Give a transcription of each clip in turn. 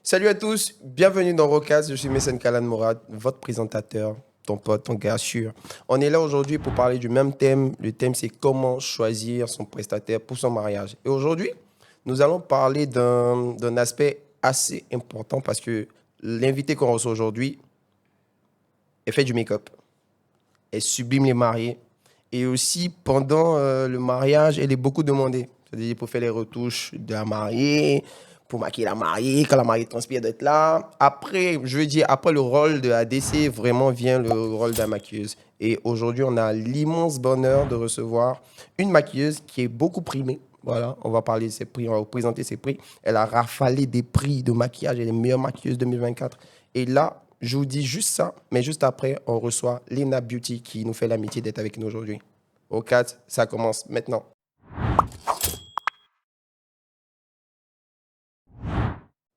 Salut à tous, bienvenue dans Rocas. Je suis Messène Kalan Mourad, votre présentateur, ton pote, ton gars sûr. On est là aujourd'hui pour parler du même thème. Le thème, c'est comment choisir son prestataire pour son mariage. Et aujourd'hui, nous allons parler d'un aspect assez important parce que l'invité qu'on reçoit aujourd'hui, elle fait du make-up. Elle sublime les mariés. Et aussi, pendant le mariage, elle est beaucoup demandée. C'est-à-dire pour faire les retouches de la mariée, pour maquiller la mariée, quand la mariée transpire d'être là. Après, je veux dire, après le rôle de ADC, vraiment vient le rôle de la maquilleuse. Et aujourd'hui, on a l'immense bonheur de recevoir une maquilleuse qui est beaucoup primée. Voilà, on va parler de ses prix, on va vous présenter ses prix. Elle a rafalé des prix de maquillage, elle est meilleure maquilleuse 2024. Et là, je vous dis juste ça, mais juste après, on reçoit Lena Beauty qui nous fait l'amitié d'être avec nous aujourd'hui. Au 4, ça commence maintenant.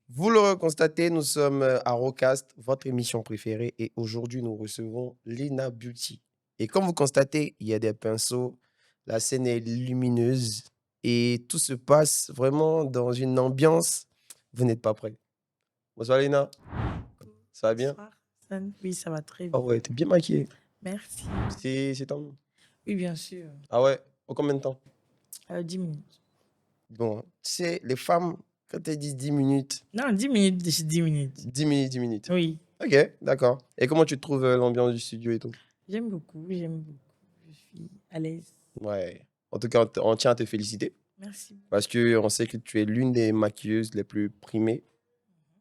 Vous le constatez, nous sommes à Rocast, votre émission préférée, et aujourd'hui, nous recevons Lena Beauty. Et comme vous constatez, il y a des pinceaux, la scène est lumineuse, et tout se passe vraiment dans une ambiance. Vous n'êtes pas prêts. Bonsoir Lena, ça va bien? Bonsoir, Hassan. Oui, ça va très Ah bien. ouais, t'es bien maquillée. Merci. C'est tant mieux. Oui, bien sûr. Ah ouais, en combien de temps? 10 minutes. Bon, tu sais, les femmes, quand elles disent 10 minutes, Non, 10 minutes, 10 minutes. 10 minutes, 10 minutes. Oui, Ok, d'accord. Et comment tu trouves l'ambiance du studio et tout? j'aime beaucoup, j'aime beaucoup. Je suis à l'aise. Ouais. En tout cas, on tient à te féliciter Merci. parce qu'on sait que tu es l'une des maquilleuses les plus primées,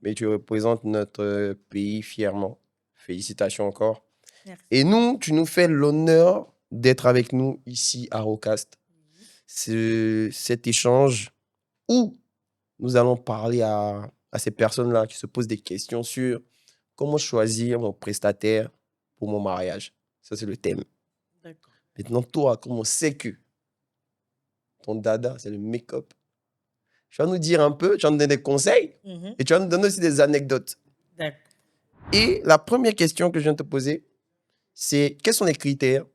mais tu représentes notre pays fièrement. Félicitations encore. Merci. Et nous, tu nous fais l'honneur d'être avec nous ici à Rocast. Cet échange où nous allons parler à ces personnes-là qui se posent des questions sur comment choisir mon prestataire pour mon mariage. Ça, c'est le thème. D'accord. Maintenant, toi, comme on sait que ton dada, c'est le make-up, tu vas nous dire un peu, tu vas nous donner des conseils Mhm. et tu vas nous donner aussi des anecdotes. D'accord. Et la première question que je viens de te poser, c'est quels sont les critères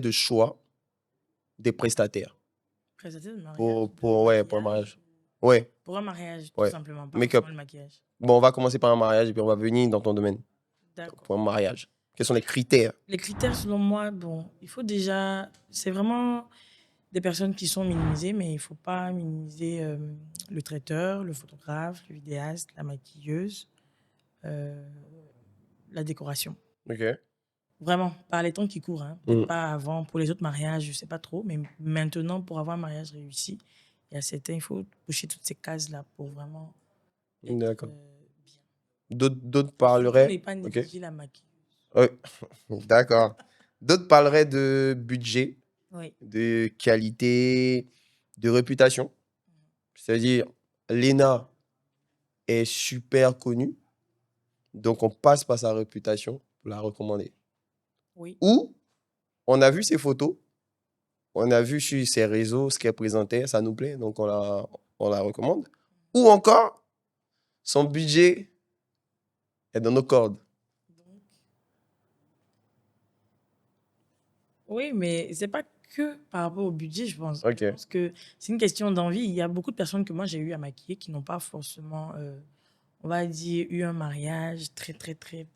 de choix des prestataires Prestataire de mariage. pour un mariage? Ouais, Pour un mariage, tout ouais. simplement, pas Make-up. forcément le maquillage. Bon, on va commencer par un mariage et puis on va venir dans ton domaine D'accord. pour un mariage. Quels sont les critères? Les critères, selon moi, bon, il faut déjà. C'est vraiment des personnes qui sont minimisées, mais il ne faut pas minimiser le traiteur, le photographe, le vidéaste, la maquilleuse, euh, la décoration. Ok. Vraiment, par les temps qui courent. Hein. Peut-être Mm. pas avant, pour les autres mariages, je ne sais pas trop, mais maintenant, pour avoir un mariage réussi, il y a certains, il faut cocher toutes ces cases-là pour vraiment être D'accord. bien. D'autres Surtout parleraient. ne pas Ok. négliger la maquilleuse. Oui. D'accord. D'autres parleraient de budget, Oui. de qualité, de réputation. C'est-à-dire, Lena est super connue, donc on passe par sa réputation pour la recommander. Oui. Ou on a vu ses photos, on a vu sur ses réseaux ce qu'elle présentait, ça nous plaît, donc on la recommande. Ou encore, son budget est dans nos cordes. Donc, oui, mais c'est pas que par rapport au budget, je pense. Ok. Je pense que c'est une question d'envie. Il y a beaucoup de personnes que moi j'ai eu à maquiller qui n'ont pas forcément, on va dire, eu un mariage très, très, très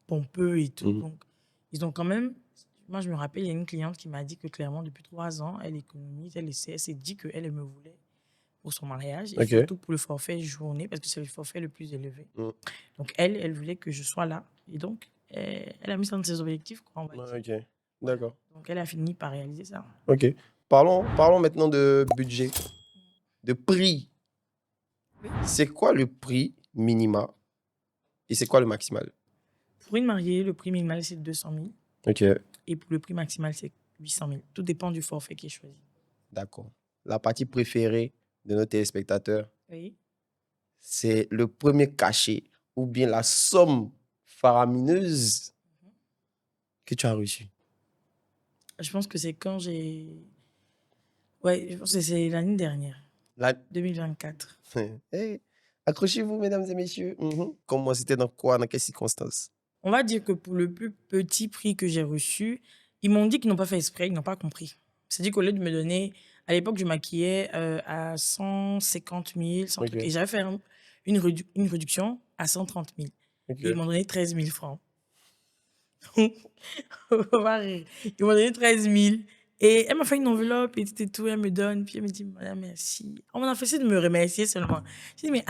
pompeux et tout. Mhm. Donc, ils ont quand même. Moi, je me rappelle, il y a une cliente qui m'a dit que clairement, depuis 3 ans, elle économise, elle essaie, elle s'est dit qu'elle elle me voulait pour son mariage et Ok. surtout pour le forfait journée parce que c'est le forfait le plus élevé. Mm. Donc, elle voulait que je sois là. Et donc, elle a mis ça dans ses objectifs, quoi, on va dire. Ok. D'accord. Donc, elle a fini par réaliser ça. Ok. Parlons maintenant de budget, de prix. Oui. C'est quoi le prix minima et c'est quoi le maximal? Pour une mariée, le prix minimal, c'est 200 000. Ok, Et pour le prix maximal, c'est 800 000. Tout dépend du forfait qui est choisi. d'accord. La partie préférée de nos téléspectateurs, Oui. c'est le premier cachet ou bien la somme faramineuse que tu as reçue. Je pense que c'est quand j'ai. Ouais, je pense que c'est l'année dernière, La... 2024. Hey, accrochez-vous, mesdames et messieurs. Comment c'était dans quoi, dans quelles circonstances? On va dire que pour le plus petit prix que j'ai reçu, ils m'ont dit qu'ils n'ont pas fait exprès, ils n'ont pas compris. C'est-à-dire qu'au lieu de me donner, À l'époque, je maquillais à 150 000, 100 trucs. Et Ok, j'avais fait une réduction à 130 000. Et ils ok. m'ont donné 13 000 francs. On va rire. Ils m'ont donné 13 000. Et elle m'a fait une enveloppe et tout et tout. Elle me donne. Puis elle me dit, Madame, merci. On m'a fait essayer de me remercier seulement. J'ai dit, mais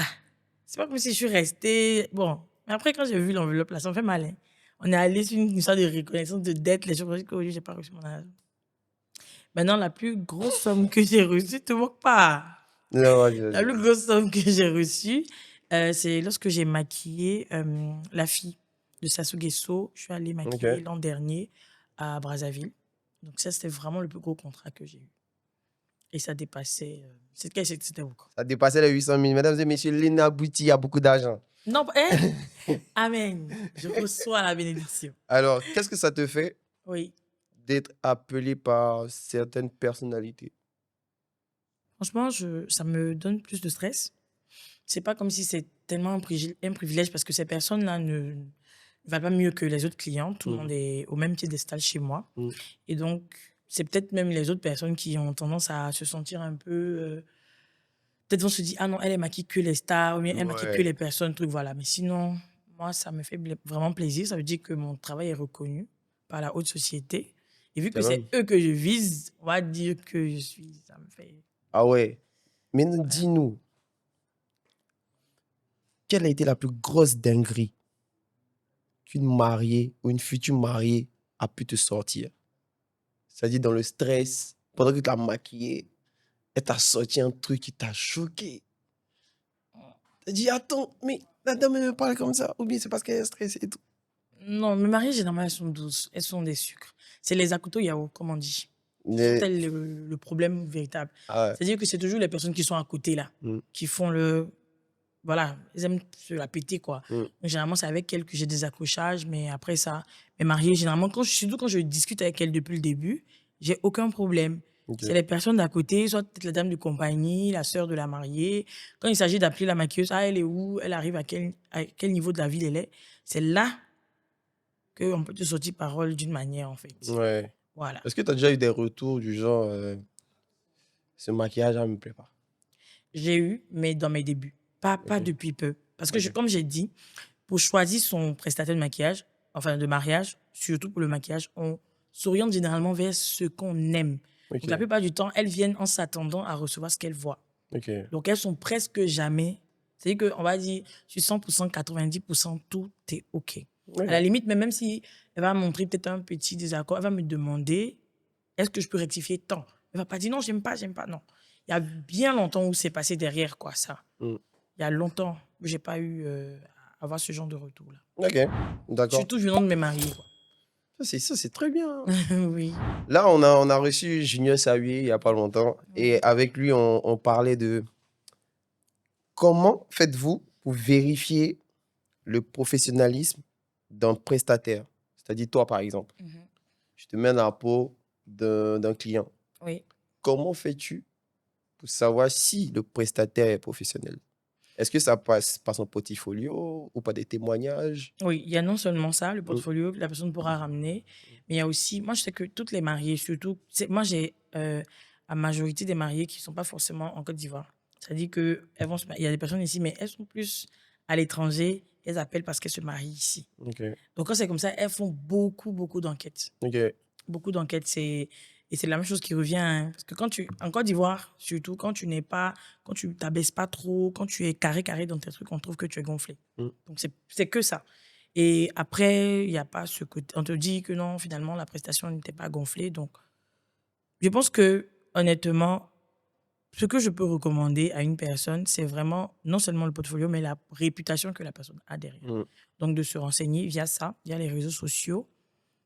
c'est pas comme si je suis restée. Bon. Mais après, quand j'ai vu l'enveloppe, là, ça me fait mal. Hein. On est allé sur une histoire de reconnaissance de dette. Les gens ont dit que j'ai pas reçu mon argent. Maintenant, la plus grosse somme que j'ai reçue, te moque pas. Non, La plus grosse somme que j'ai reçue, c'est lorsque j'ai maquillé la fille de Sassou Nguesso. Je suis allée maquiller ok. l'an dernier à Brazzaville. Donc ça, c'était vraiment le plus gros contrat que j'ai eu. Et ça dépassait... c'était beaucoup. Ça dépassait les 800 000. Mesdames et messieurs, Lina Bouti a beaucoup d'argent. Non, Amen. Je reçois la bénédiction. Alors, qu'est-ce que ça te fait Oui. d'être appelé par certaines personnalités? Franchement, ça me donne plus de stress. C'est pas comme si c'est tellement un privilège parce que ces personnes-là ne valent pas mieux que les autres clients. Tout le monde Mhm. est au même piédestal chez moi. Mhm. Et donc, c'est peut-être même les autres personnes qui ont tendance à se sentir un peu. Peut-être vont se dire, ah non, elle maquille que les stars, ou bien elle maquille que Ouais. les personnes, truc, voilà. Mais sinon, moi, ça me fait vraiment plaisir. Ça veut dire que mon travail est reconnu par la haute société. Et vu que Quand c'est même. eux que je vise, on va dire que je suis. Ça me fait. Ah ouais. Mais Voilà. dis-nous, quelle a été la plus grosse dinguerie qu'une mariée ou une future mariée a pu te sortir? C'est-à-dire dans le stress, pendant que tu l'as maquillée, elle t'a sorti un truc qui t'a choqué. T'as dit, attends, mais la dame elle me parle comme ça. Ou bien c'est parce qu'elle est stressée et tout. Non, mes mariées, généralement, elles sont douces. Elles sont des sucres. C'est les akuto yaourt, comme on dit. Ce sont Mais, elles le problème véritable. ah ouais. C'est-à-dire que c'est toujours les personnes qui sont à côté, là, Mm, qui font le. Voilà, elles aiment se la péter, quoi. mm, Donc, généralement, c'est avec elles que j'ai des accrochages, mais après ça, mes mariées, généralement, surtout quand je discute avec elles depuis le début, j'ai aucun problème. C'est ok. les personnes d'à côté, soit peut-être la dame de compagnie, la sœur de la mariée. Quand il s'agit d'appeler la maquilleuse, elle est où? Elle arrive à quel niveau de la ville elle est? C'est là qu'on peut te sortir parole d'une manière, en fait. Ouais. Voilà. Est-ce que tu as déjà eu des retours du genre, ce maquillage, ne me plaît pas? J'ai eu, mais dans mes débuts. Pas Ok. depuis peu. Parce que, Ok. comme j'ai dit, pour choisir son prestataire de maquillage, enfin de mariage, surtout pour le maquillage, on s'oriente généralement vers ce qu'on aime. Donc, la Ok. plupart du temps, elles viennent en s'attendant à recevoir ce qu'elles voient. Ok. Donc, elles sont presque jamais. C'est-à-dire qu'on va dire, sur 100%, 90%, tout est OK. À la Ok. limite, mais même si elle va montrer peut-être un petit désaccord, elle va me demander est-ce que je peux rectifier tant? Elle va pas dire non, j'aime pas, j'aime pas. Non. Il y a bien longtemps où c'est passé derrière, quoi, ça. Mm. Il y a longtemps où j'ai pas eu à avoir ce genre de retour-là. Ok. D'accord. Surtout venant de mes mariés, quoi. Ça, c'est très bien. Oui. Là, on a reçu Junior Sawier il n'y a pas longtemps. Et Ouais. avec lui, on parlait de comment faites-vous pour vérifier le professionnalisme d'un prestataire? C'est-à-dire, toi, par exemple, Mhm. je te mets dans la peau d'un client. Oui. Comment fais-tu pour savoir si le prestataire est professionnel? Est-ce que ça passe par son portfolio ou par des témoignages? Oui, il y a non seulement ça, le Mm, portfolio que la personne pourra ramener, mais il y a aussi, moi je sais que toutes les mariées, surtout, moi j'ai la majorité des mariées qui ne sont pas forcément en Côte d'Ivoire. C'est-à-dire que il y a des personnes ici, mais elles sont plus à l'étranger, elles appellent parce qu'elles se marient ici. ok, Donc quand c'est comme ça, elles font beaucoup, beaucoup d'enquêtes. ok, Beaucoup d'enquêtes, et c'est la même chose qui revient, hein. Parce que en Côte d'Ivoire, surtout, quand tu t'abaisses pas trop, quand tu es carré, carré dans tes trucs, on trouve que tu es gonflé. mm, Donc, c'est que ça. Et après, il n'y a pas ce côté. On te dit que non, finalement, la prestation n'était pas gonflée. Donc, je pense que, honnêtement, ce que je peux recommander à une personne, c'est vraiment non seulement le portfolio, mais la réputation que la personne a derrière. mm, Donc, de se renseigner via ça, via les réseaux sociaux,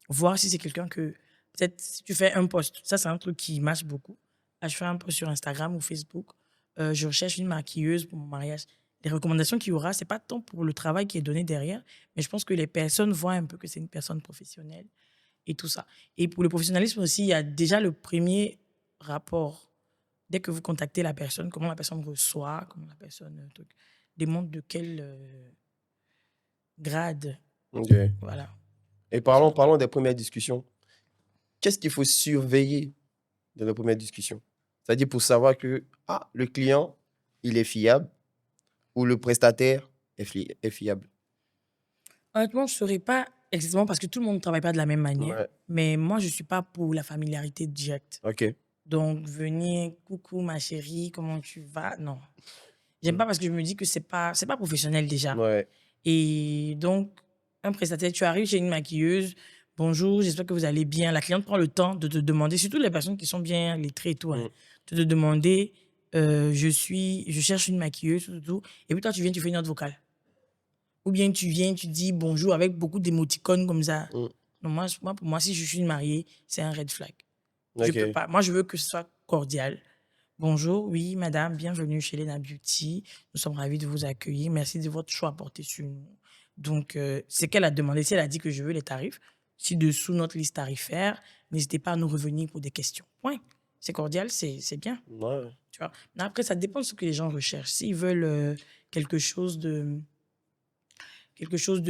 voir si c'est quelqu'un que. Peut-être si tu fais un post, ça, c'est un truc qui marche beaucoup. Ah, je fais un post sur Instagram ou Facebook, je recherche une maquilleuse pour mon mariage. Les recommandations qu'il y aura, c'est pas tant pour le travail qui est donné derrière, mais je pense que les personnes voient un peu que c'est une personne professionnelle et tout ça. Et pour le professionnalisme aussi, il y a déjà le premier rapport. Dès que vous contactez la personne, comment la personne reçoit, comment la personne démontre de quel grade. ok. Voilà. Et C'est parlons des premières discussions. Qu'est-ce qu'il faut surveiller dans les premières discussions? C'est-à-dire pour savoir que le client, il est fiable ou le prestataire est fiable. Honnêtement, je ne saurais pas exactement parce que tout le monde ne travaille pas de la même manière. Ouais, Mais moi, je ne suis pas pour la familiarité directe. ok. Donc, venir, coucou ma chérie, comment tu vas? Non. J'aime Mm. pas parce que je me dis que c'est pas professionnel déjà. Ouais, Et donc, un prestataire, tu arrives chez une maquilleuse, bonjour, j'espère que vous allez bien. La cliente prend le temps de te demander, surtout les personnes qui sont bien lettrées et tout, hein, mm, de te demander, je cherche une maquilleuse, tout. Et puis toi, tu viens, tu fais une note vocale. Ou bien tu viens, tu dis bonjour avec beaucoup d'émoticônes comme ça. mm. Non, pour moi, si je suis une mariée, c'est un red flag. Je peux Ok. pas. Moi, je veux que ce soit cordial. Bonjour, oui, madame, bienvenue chez Lena Beauty. Nous sommes ravis de vous accueillir. Merci de votre choix porté sur nous. Donc, c'est qu'elle a demandé. Si elle a dit que je veux les tarifs, ci-dessous notre liste tarifaire, n'hésitez pas à nous revenir pour des questions. Point. C'est cordial, c'est bien. Ouais. Tu vois. Mais après, ça dépend de ce que les gens recherchent. S'ils veulent quelque chose de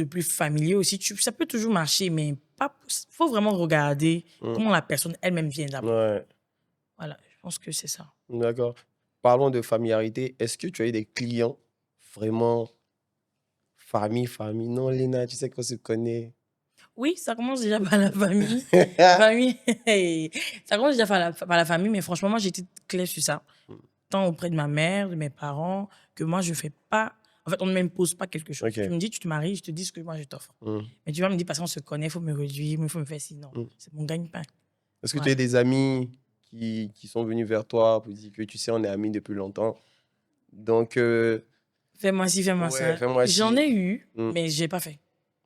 plus familier aussi, ça peut toujours marcher, mais pas. Faut vraiment regarder Mm. comment la personne elle-même vient d'abord. Ouais. Voilà, je pense que c'est ça. D'accord. Parlons de familiarité. Est-ce que tu as eu des clients vraiment famille? Non, Léna, tu sais qu'on se connaît. Oui, ça commence déjà par la famille. Famille, ça commence déjà par la famille, mais franchement, moi, j'étais claire sur ça. Tant auprès de ma mère, de mes parents, que moi, je fais pas. En fait, on ne m'impose pas quelque chose. Tu Ok. me dis, tu te maries, je te dis ce que moi, je t'offre. Mm, Mais tu vas me dire, parce qu'on se connaît, il faut me réduire, il faut me faire ci. Non, mm. c'est mon gagne-pain. Est-ce que tu Voilà. as des amis qui sont venus vers toi pour dire que tu sais, on est amis depuis longtemps? Donc, Fais-moi ci, fais-moi ouais, ça. fais-moi J'en ci. ai eu, Mm. mais je n'ai pas fait.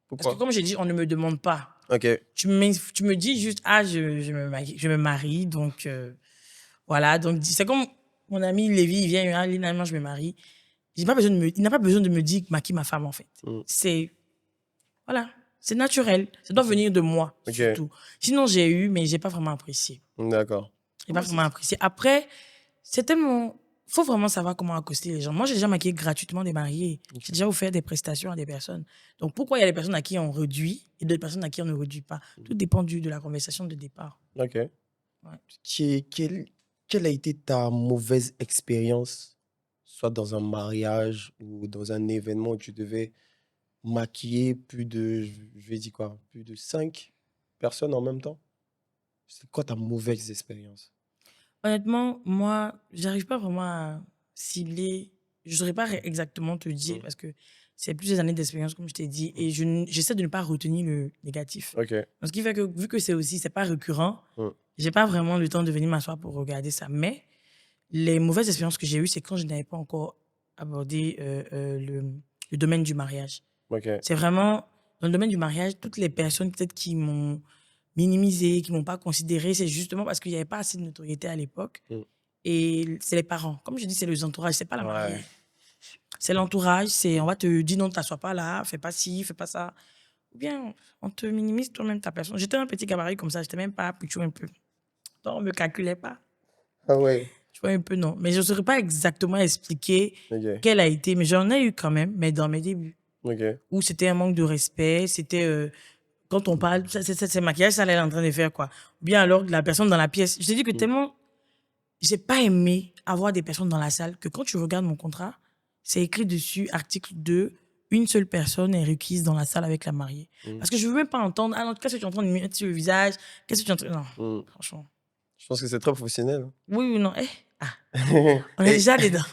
Parce que Pourquoi? comme j'ai dit, on ne me demande pas. Ok. Tu me dis juste, je me marie, donc voilà. Donc, c'est comme mon ami Lévi, il vient, ah, Lina, moi, je me marie. Il n'a pas besoin de me dire qui ma femme, en fait. Mm. Voilà, c'est naturel. Ça doit venir de moi, Ok. surtout. Sinon, j'ai eu, mais je n'ai pas vraiment apprécié. D'accord. J'ai pas vraiment apprécié. Après, c'est tellement. Il faut vraiment savoir comment accoster les gens. Moi, j'ai déjà maquillé gratuitement des mariés. J'ai déjà offert des prestations à des personnes. Donc, pourquoi il y a des personnes à qui on réduit et d'autres personnes à qui on ne réduit pas? Tout dépend de la conversation de départ. Ok. Ouais. Quelle a été ta mauvaise expérience, soit dans un mariage ou dans un événement où tu devais maquiller je vais dire quoi, plus de 5 personnes en même temps? C'est quoi ta mauvaise expérience? Honnêtement, moi, j'arrive pas vraiment à cibler. Je ne saurais pas exactement te dire Mm. parce que c'est plusieurs années d'expérience, comme je t'ai dit, et j'essaie de ne pas retenir le négatif. Ok. Donc, ce qui fait que, vu que c'est pas récurrent, Mm. j'ai pas vraiment le temps de venir m'asseoir pour regarder ça. Mais les mauvaises expériences que j'ai eues, c'est quand je n'avais pas encore abordé le domaine du mariage. Ok. C'est vraiment, dans le domaine du mariage, toutes les personnes peut-être qui m'ont minimisé, qui m'ont pas considéré, c'est justement parce qu'il n'y avait pas assez de notoriété à l'époque. Mm. Et c'est les parents. Comme je dis, c'est les entourages, c'est pas la mariée. Ouais. C'est l'entourage, c'est on va te dire non, t'assois pas là, fais pas ci, fais pas ça. Ou bien on te minimise toi-même ta personne. J'étais un petit gabarit comme ça, j'étais même pas plutôt un peu. Donc on me calculait pas. Ah ouais. Tu vois un peu non. Mais je ne saurais pas exactement expliquer Ok. quelle a été, mais j'en ai eu quand même, mais dans mes débuts. Ok. Où c'était un manque de respect, c'était quand on parle, c'est maquillage, ça elle est en train de faire quoi. Ou bien alors la personne dans la pièce. Je te dis que tellement, j'ai pas aimé avoir des personnes dans la salle que quand tu regardes mon contrat, c'est écrit dessus, article 2, une seule personne est requise dans la salle avec la mariée. Mm. Parce que je veux même pas entendre, ah non, qu'est-ce que tu es en train de me mettre sur le visage, qu'est-ce que tu es en train. Non, Mm. franchement. Je pense que c'est très professionnel. Oui, oui, non. On est Et déjà dedans.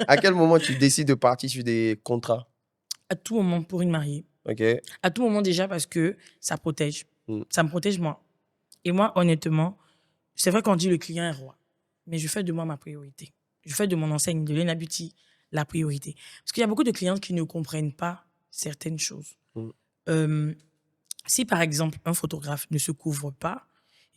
à quel moment tu décides de partir sur des contrats? À tout moment pour une mariée. Ok. À tout moment déjà parce que ça protège. Mm. Ça me protège moi. Et moi, honnêtement, c'est vrai qu'on dit le client est roi. Mais je fais de moi ma priorité. Je fais de mon enseigne, de Lena Beauty, la priorité. Parce qu'il y a beaucoup de clientes qui ne comprennent pas certaines choses. Mm. Si par exemple, un photographe ne se couvre pas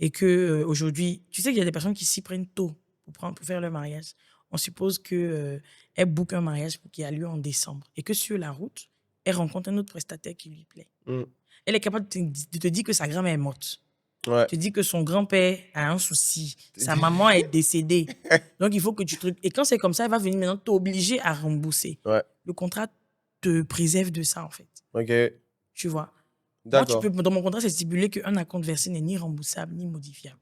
et que aujourd'hui, tu sais qu'il y a des personnes qui s'y prennent tôt pour faire leur mariage. On suppose qu'elle book un mariage qui a lieu en décembre et que sur la route, elle rencontre un autre prestataire qui lui plaît. Mm. Elle est capable de te dire que sa grand-mère est morte. Ouais. Tu dis que son grand-père a un souci, sa maman est décédée. Donc, il faut que tu trucs. Et quand c'est comme ça, elle va venir maintenant t'obliger à rembourser. Ouais. Le contrat te préserve de ça, en fait. Ok. Tu vois. Moi, D'accord. dans mon contrat, c'est stipulé qu'un acompte versé n'est ni remboursable ni modifiable.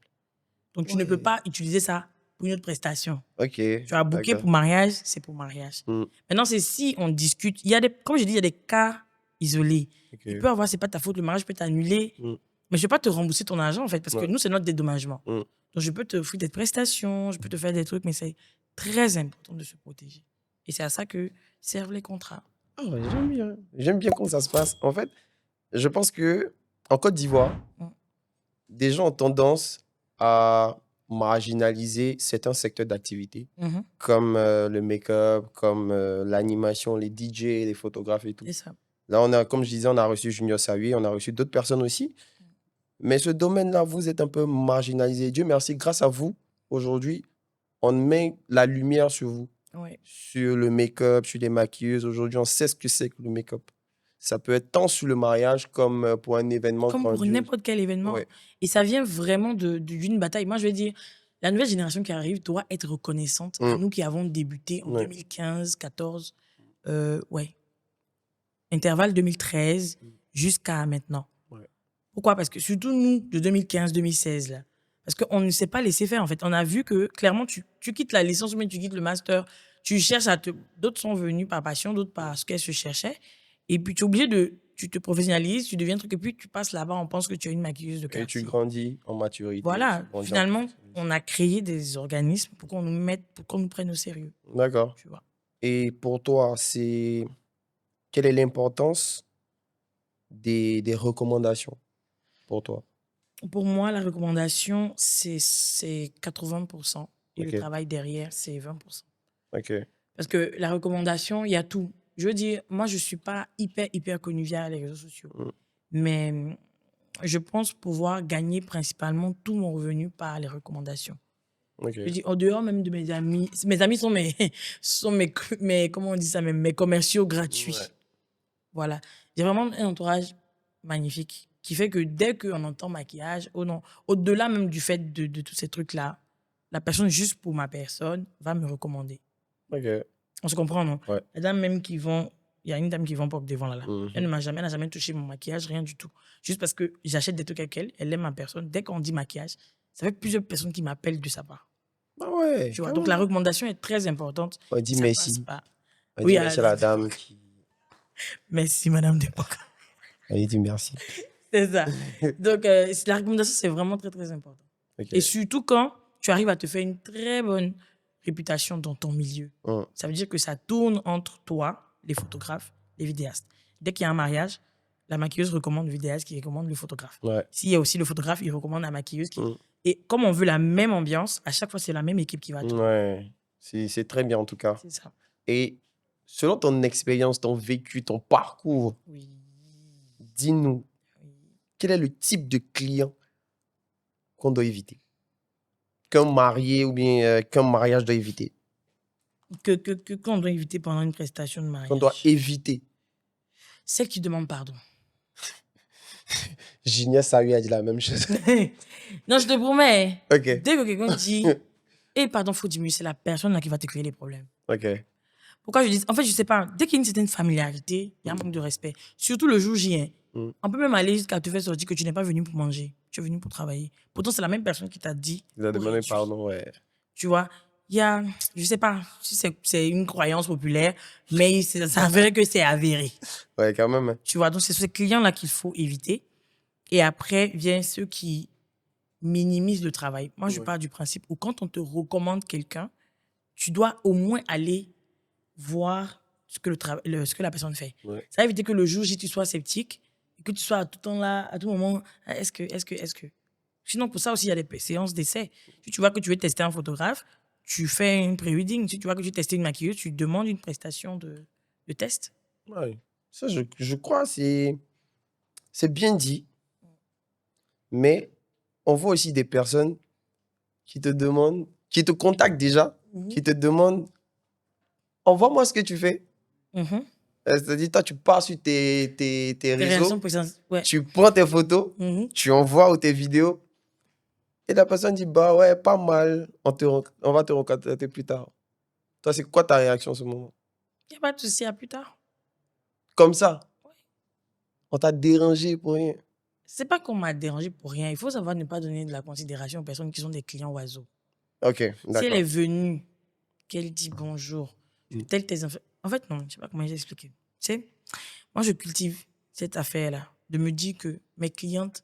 Donc, tu ne peux Ouais. pas utiliser ça pour une autre prestation. Ok. Tu as booké D'accord. pour mariage, c'est pour mariage. Maintenant, c'est si on discute. Comme je dis, il y a des cas isolés. Il peut avoir, c'est pas ta faute, le mariage peut t'annuler. Mais je ne vais pas te rembourser ton argent, en fait, parce que nous, c'est notre dédommagement. Donc, je peux te offrir des prestations, je peux te faire des trucs, mais c'est très important de se protéger. Et c'est à ça que servent les contrats. Ah ouais, j'aime bien. J'aime bien comment ça se passe. En fait, je pense que en Côte d'Ivoire, des gens ont tendance à marginaliser certains secteurs d'activité, comme le make-up, comme l'animation, les DJ, les photographes et tout. C'est ça. Là, comme je disais, on a reçu Junior Sawi, on a reçu d'autres personnes aussi. Mais ce domaine-là, vous êtes un peu marginalisé. Dieu merci, grâce à vous, aujourd'hui, on met la lumière sur vous, sur le make-up, sur les maquilleuses. Aujourd'hui, on sait ce que c'est que le make-up. Ça peut être tant sur le mariage comme pour un événement Comme grandiose. pour n'importe quel événement. Ouais. Et ça vient vraiment d'une bataille. Moi, je vais dire, la nouvelle génération qui arrive doit être reconnaissante à nous qui avons débuté en 2015, 14, intervalle 2013 jusqu'à maintenant. Pourquoi? Parce que surtout nous, de 2015, 2016, là. Parce qu'on ne s'est pas laissé faire, en fait. On a vu que, clairement, tu quittes la licence, mais tu quittes le master. Tu cherches à te... D'autres sont venus par passion, d'autres parce qu'elles se cherchaient. Et puis, tu es obligé de... Tu te professionnalises, tu deviens un truc, et puis tu passes là-bas, on pense que tu es une maquilleuse de quartier. Et tu grandis en maturité. Voilà. Finalement, on a créé des organismes pour qu'on nous prenne au sérieux. D'accord. Tu vois. Et pour toi, quelle est l'importance des recommandations pour toi? Pour moi, la recommandation, c'est 80%. Et le travail derrière, c'est 20%. Ok. Parce que la recommandation, il y a tout. Je veux dire, moi, je ne suis pas hyper connue via les réseaux sociaux. Mais je pense pouvoir gagner principalement tout mon revenu par les recommandations. Je veux dire, en dehors même de mes amis sont mes comment on dit ça, mes commerciaux gratuits. Voilà. J'ai vraiment un entourage magnifique qui fait que dès qu'on entend maquillage, au-delà même du fait de tous ces trucs-là, la personne, juste pour ma personne, va me recommander. On se comprend, non? Les dames même qui vont... Il y a une dame qui vend porte devant là. Elle n'a jamais touché mon maquillage, rien du tout. Juste parce que j'achète des trucs avec elle, elle aime ma personne. Dès qu'on dit maquillage, ça fait plusieurs personnes qui m'appellent de sa part. Ah ouais. Tu vois? Donc la recommandation est très importante. On dit merci. Oui, merci à la dame qui... Merci, madame Depoca. Elle dit merci. C'est ça. Donc, la recommandation, c'est vraiment très important. Et surtout quand tu arrives à te faire une très bonne réputation dans ton milieu. Ça veut dire que ça tourne entre toi, les photographes, les vidéastes. Dès qu'il y a un mariage, la maquilleuse recommande le vidéaste qui recommande le photographe. S'il y a aussi le photographe, il recommande la maquilleuse. Et comme on veut la même ambiance, à chaque fois, c'est la même équipe qui va tourner. C'est très bien en tout cas. C'est ça. Et selon ton expérience, ton vécu, ton parcours, dis-nous, quel est le type de client qu'on doit éviter? Qu'un marié ou bien qu'un mariage doit éviter? Qu'on doit éviter pendant une prestation de mariage. Qu'on doit éviter. Celle qui demande pardon. Junior Sawi a dit la même chose. Non, je te promets. Ok. Dès que quelqu'un dit pardon, faut diminuer, c'est la personne là qui va te créer les problèmes. Ok. Pourquoi je dis? En fait, je sais pas. Dès qu'il y a une certaine familiarité, il y a un manque de respect. Surtout le jour J. On peut même aller jusqu'à te faire sortir que tu n'es pas venu pour manger. Tu es venu pour travailler. Pourtant, c'est la même personne qui t'a dit. Il a demandé pardon, Tu vois, il y a, je sais pas si c'est une croyance populaire, mais ça veut dire que c'est avéré. Ouais, quand même. Tu vois, donc c'est ces clients-là qu'il faut éviter. Et après, viennent ceux qui minimisent le travail. Moi, je pars du principe où quand on te recommande quelqu'un, tu dois au moins aller voir ce que la personne fait. Ça va éviter que le jour J, tu sois sceptique et que tu sois à tout temps là, à tout moment, est-ce que. Sinon, pour ça aussi, il y a des séances d'essai. Si tu vois que tu veux tester un photographe, tu fais une pré-wedding. Si tu vois que tu veux tester une maquilleuse, tu demandes une prestation de test. Ouais. Ça, je crois, c'est bien dit. Mais on voit aussi des personnes qui te demandent, qui te contactent déjà, qui te demandent, envoie-moi ce que tu fais. C'est-à-dire, toi, tu pars sur tes réseaux, tu prends tes photos, tu envoies ou tes vidéos, et la personne dit, bah ouais, pas mal, on va te recontacter plus tard. Toi, c'est quoi ta réaction en ce moment? Il n'y a pas de souci, à plus tard. Comme ça? On t'a dérangé pour rien? C'est pas qu'on m'a dérangé pour rien. Il faut savoir ne pas donner de la considération aux personnes qui sont des clients oiseaux. Ok, Si elle est d'accord. venue, qu'elle dit bonjour, Mm. tes enfants. En fait, non, je ne sais pas comment expliquer. Tu sais, moi, je cultive cette affaire-là, de me dire que mes clientes,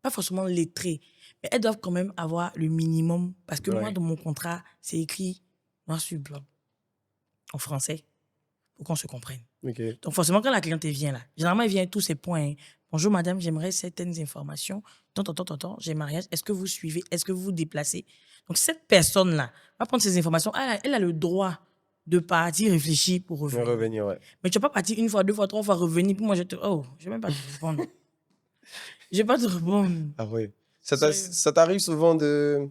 pas forcément lettrées, mais elles doivent quand même avoir le minimum. Parce que moi, Ouais. dans mon contrat, c'est écrit noir sur blanc, en français, pour qu'on se comprenne. Ok. Donc, forcément, quand la cliente vient là, généralement, elle vient avec tous ses points. Hein. Bonjour, madame, j'aimerais certaines informations. Tant, j'ai mariage. Est-ce que vous suivez? Est-ce que vous vous déplacez? Donc, cette personne-là va prendre ces informations. Elle a le droit de partir réfléchir pour Je vais revenir. revenir, ouais. Mais tu vas pas partir une fois, deux fois, trois fois, revenir. Puis moi, je vais même pas te répondre. Je vais pas te répondre. Ah ouais. Sérieux. Ça t'arrive souvent de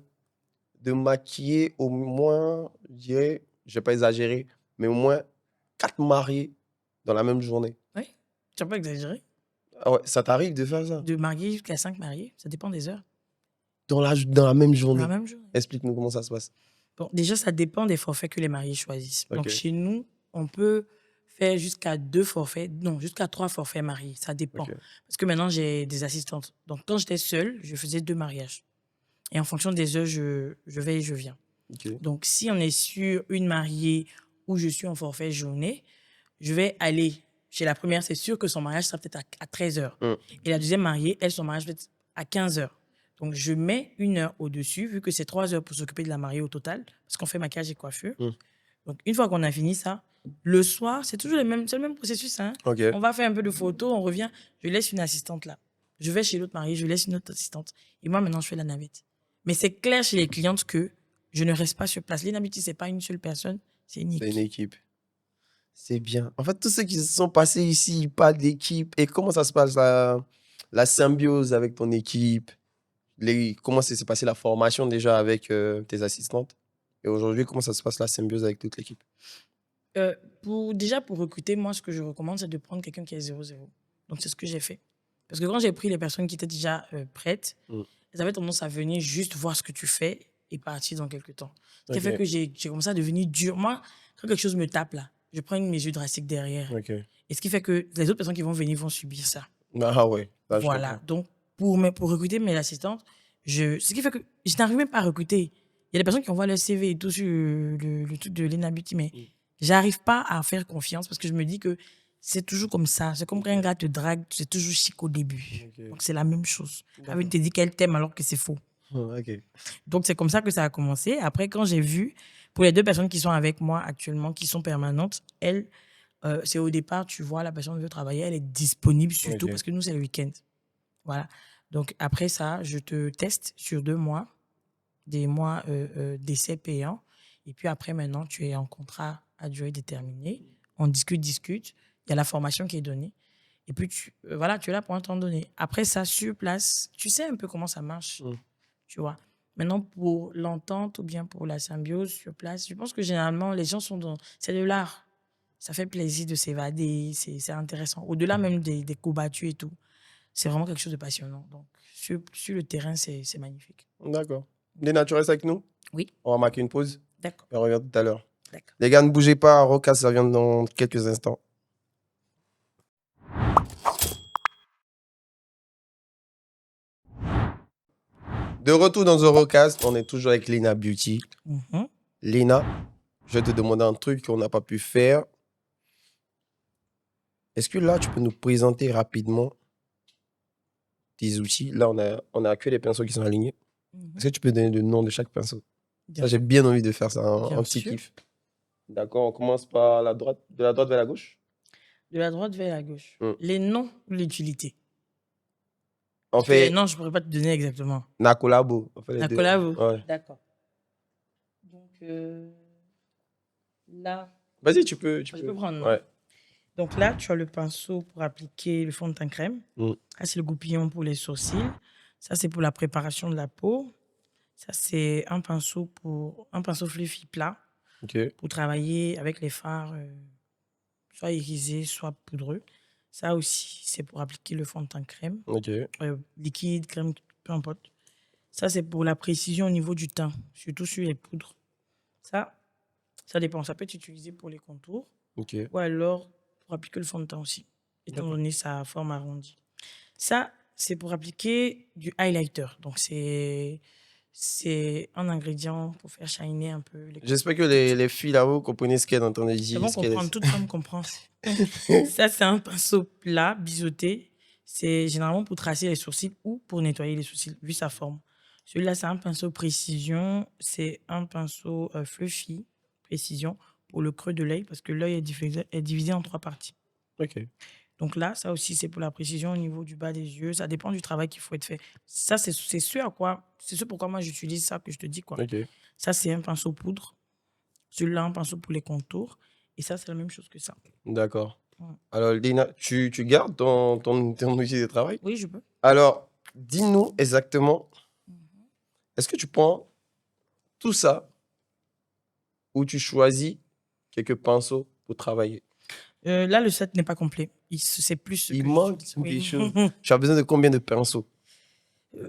maquiller au moins, je dirais, je vais pas exagérer, mais au moins 4 mariés dans la même journée. Oui, tu vas pas exagérer. Ah ouais, ça t'arrive de faire ça? De marier jusqu'à 5 mariés, ça dépend des heures. Dans la même Dans la journée. même journée. Explique-nous comment ça se passe. Bon, déjà, ça dépend des forfaits que les mariés choisissent. Ok. Donc, chez nous, on peut faire jusqu'à 2 forfaits, non, jusqu'à 3 forfaits mariés. Ça dépend. Ok. Parce que maintenant, j'ai des assistantes. Donc, quand j'étais seule, je faisais 2 mariages. Et en fonction des heures, je vais et je viens. Ok. Donc, si on est sur une mariée où je suis en forfait journée, je vais aller chez la première, c'est sûr que son mariage sera peut-être à 13 heures. Mm. Et la deuxième mariée, elle, son mariage peut-être à 15 heures. Donc, je mets 1 heure au-dessus, vu que c'est 3 heures pour s'occuper de la mariée au total, parce qu'on fait maquillage et coiffure. Mm. Donc, une fois qu'on a fini ça, le soir, c'est toujours c'est le même processus. Hein. Ok. On va faire un peu de photos, on revient. Je laisse une assistante là. Je vais chez l'autre mariée, je laisse une autre assistante. Et moi, maintenant, je fais la navette. Mais c'est clair chez les clientes que je ne reste pas sur place. L'inhabitude, ce n'est pas une seule personne, c'est une C'est une équipe. équipe. C'est bien. En fait, tous ceux qui se sont passés ici, pas d'équipe. Et comment ça se passe la symbiose avec ton équipe? Comment s'est passé la formation déjà avec tes assistantes? Et aujourd'hui, comment ça se passe la symbiose avec toute l'équipe? Déjà, pour recruter, moi, ce que je recommande, c'est de prendre quelqu'un qui est 0-0. Donc, c'est ce que j'ai fait. Parce que quand j'ai pris les personnes qui étaient déjà prêtes, Mm. elles avaient tendance à venir juste voir ce que tu fais et partir dans quelques temps. Ce qui Ok. fait que j'ai commencé à devenir dur. Moi, quand quelque chose me tape là, je prends une mesure drastique derrière. Ok. Et ce qui fait que les autres personnes qui vont venir vont subir ça. Ah ouais, là, je Voilà. comprends. Donc, pour recruter mes assistantes, ce qui fait que je n'arrive même pas à recruter. Il y a des personnes qui envoient leur CV et tout sur le truc de Lena Beauty, mais Mm. j'arrive pas à faire confiance parce que je me dis que c'est toujours comme ça. C'est comme quand un Ok. gars te drague, c'est toujours chic au début. Ok. Donc, c'est la même chose. Elle D'accord. te dit qu'elle t'aime alors que c'est faux. Ok. Donc, c'est comme ça que ça a commencé. Après, quand j'ai vu, pour les 2 personnes qui sont avec moi actuellement, qui sont permanentes, elles, c'est au départ, tu vois, la personne veut travailler, elle est disponible surtout Ok. parce que nous, c'est le week-end. Voilà. Donc, après ça, je te teste sur 2 mois, des mois d'essai payant. Et puis après, maintenant, tu es en contrat à durée déterminée. On discute. Il y a la formation qui est donnée. Et puis, voilà, tu es là pour un temps donné. Après ça, sur place, tu sais un peu comment ça marche. Mm. Tu vois. Maintenant, pour l'entente ou bien pour la symbiose sur place, je pense que généralement, les gens sont dans... C'est de l'art. Ça fait plaisir de s'évader. C'est intéressant. Au-delà même des courbatures et tout. C'est vraiment quelque chose de passionnant. Donc, sur le terrain, c'est magnifique. D'accord. Léna, tu restes avec nous? Oui, On va marquer une pause d'accord, et on revient tout à l'heure. d'accord. Les gars, ne bougez pas. Rocas, ça vient dans quelques instants. De retour dans Eurocast, on est toujours avec Lena Beauty. Mhm. Lena, je vais te demander un truc qu'on n'a pas pu faire. Est-ce que là, tu peux nous présenter rapidement tes outils? Là, on a que les pinceaux qui sont alignés. Mhm. Est-ce que tu peux donner le nom de chaque pinceau? Bien, Ça, j'ai bien envie de faire ça, bien un petit sûr. kiff. D'accord, on commence par la droite, de la droite vers la gauche. De la droite vers la gauche. Mm. Les noms ou l'utilité? On Parce que les fait noms, je ne pourrais pas te donner exactement. Nakolabo. On fait les La deux. collabo? Ouais. D'accord. Donc, là, Vas-y, tu peux. je peux prendre, non? Ouais. Donc là, tu as le pinceau pour appliquer le fond de teint crème. Mm. Ça, c'est le goupillon pour les sourcils. Ça, c'est pour la préparation de la peau. Ça, c'est un pinceau fluffy plat Ok. pour travailler avec les fards, soit irisés, soit poudreux. Ça aussi, c'est pour appliquer le fond de teint crème, Ok. liquide, crème, peu importe. Ça, c'est pour la précision au niveau du teint, surtout sur les poudres. Ça dépend. Ça peut être utilisé pour les contours Ok. ou alors pour appliquer le fond de teint aussi, étant D'accord. donné sa forme arrondie. Ça, c'est pour appliquer du highlighter. Donc, c'est c'est un ingrédient pour faire shiner un peu les J'espère que les filles là-haut comprenez ce qu'elle est en train de C'est dire. bon ce qu'elle comprendre, toute femme comprend. Ça, c'est un pinceau plat, biseauté. C'est généralement pour tracer les sourcils ou pour nettoyer les sourcils, vu sa forme. Celui-là, c'est un pinceau précision. C'est un pinceau fluffy, précision, pour le creux de l'œil, parce que l'œil est divisé en 3 parties. Ok. Donc là, ça aussi, c'est pour la précision au niveau du bas des yeux. Ça dépend du travail qu'il faut être fait. Ça, c'est ce pourquoi moi j'utilise ça que je te dis, quoi. Ok. Ça, c'est un pinceau poudre. Celui-là, un pinceau pour les contours. Et ça, c'est la même chose que ça. D'accord. Ouais. Alors, Lina, tu gardes ton outil de travail? Oui, je peux. Alors, dis-nous exactement, est-ce que tu prends tout ça ou tu choisis quelques pinceaux pour travailler? Là, le set n'est pas complet. C'est plus ce Il que manque j'utilise. des Oui. choses. Tu as besoin de combien de pinceaux?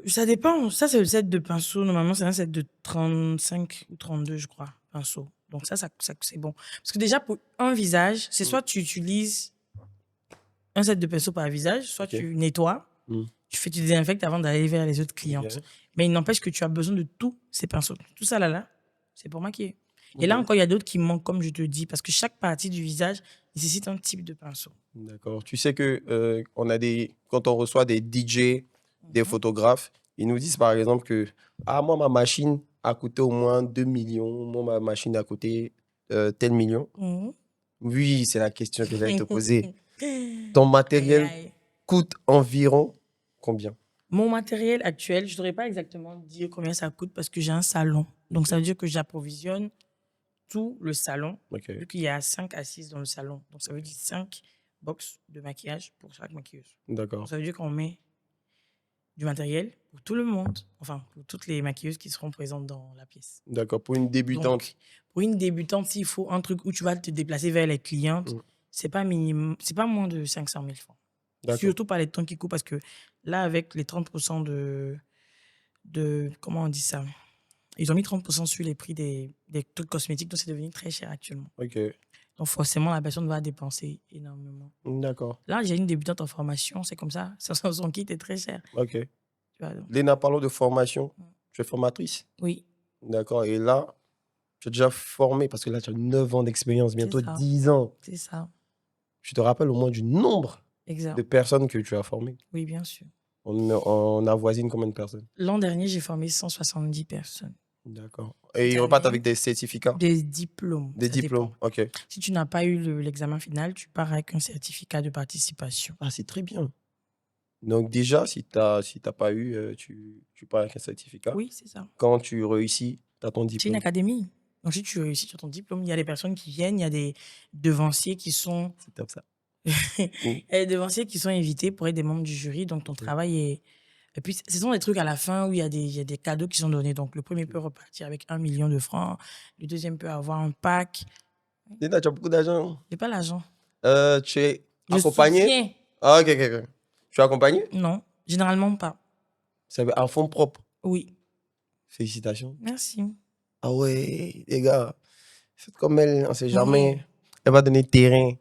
Ça dépend. Ça, c'est le set de pinceaux. Normalement, c'est un set de 35 ou 32, je crois, pinceaux. Donc ça, c'est bon. Parce que déjà, pour un visage, c'est soit tu utilises un set de pinceaux par visage, soit Ok. tu nettoies, Mm. tu désinfectes avant d'aller vers les autres clientes. Ok. Mais il n'empêche que tu as besoin de tous ces pinceaux. Tout ça là, c'est pour maquiller. Et là Ok. encore, il y a d'autres qui manquent, comme je te dis, parce que chaque partie du visage nécessite un type de pinceau. D'accord. Tu sais que quand on reçoit des DJ, des Mhm. photographes, ils nous disent par exemple que moi, ma machine a coûté au moins 2 millions, moi, ma machine a coûté tel million. Mhm. Oui, c'est la question que j'allais te poser. Ton matériel Aïe, aïe. coûte environ combien? Mon matériel actuel, je ne saurais pas exactement dire combien ça coûte parce que j'ai un salon. Donc, ça veut dire que j'approvisionne tout le salon, Ok. vu qu'il y a 5 assises dans le salon. Donc, ça veut dire 5 box de maquillage pour chaque maquilleuse. D'accord. Donc, ça veut dire qu'on met du matériel pour tout le monde, enfin, pour toutes les maquilleuses qui seront présentes dans la pièce. D'accord. Pour une débutante. Donc, pour une débutante, s'il faut un truc où tu vas te déplacer vers les clientes, Mm. c'est pas moins de 500 000 francs. D'accord. Surtout pas les temps qui coûtent parce que là, avec les 30% comment on dit ça? Ils ont mis 30% sur les prix des trucs cosmétiques, donc c'est devenu très cher actuellement. Ok. Donc forcément, la personne va dépenser énormément. D'accord. Là, j'ai une débutante en formation, c'est comme ça. Son kit est très cher. Ok. Tu vois, donc. Léna, parlons de formation. Mm. Tu es formatrice? Oui, D'accord. Et là, tu es déjà formée parce que là, tu as 9 ans d'expérience, bientôt ça. 10 ans. c'est ça. Tu te rappelles au moins du nombre Exact. de personnes que tu as formées? Oui, bien sûr. On avoisine combien de personnes? L'an dernier, j'ai formé 170 personnes. D'accord. Et ils Cette repartent année, avec des certificats? Des diplômes. Des ça dépend. diplômes? Ok. Si tu n'as pas eu l'examen final, tu pars avec un certificat de participation. Ah, c'est très bien. Donc déjà, si t'as pas eu, tu pars avec un certificat. Oui, c'est ça. Quand tu réussis, tu as ton C'est une diplôme. académie. Donc, si tu réussis sur ton diplôme, il y a des personnes qui viennent, il y a des devanciers qui sont, C'est top ça. il y a des devanciers qui sont invités pour être des membres du jury. Donc, ton travail est. Et puis, ce sont des trucs à la fin où il y a des cadeaux qui sont donnés. Donc, le premier peut repartir avec 1 million de francs. Le deuxième peut avoir un pack. Léna, tu as beaucoup d'argent. J'ai pas l'argent. Tu es Je accompagné? soutiens. Ah, ok, ok, ok. Tu es accompagné? Non, généralement pas. C'est à fond propre. Oui, Félicitations. merci. Ah ouais, les gars, faites comme elle, on sait jamais. Elle va donner terrain.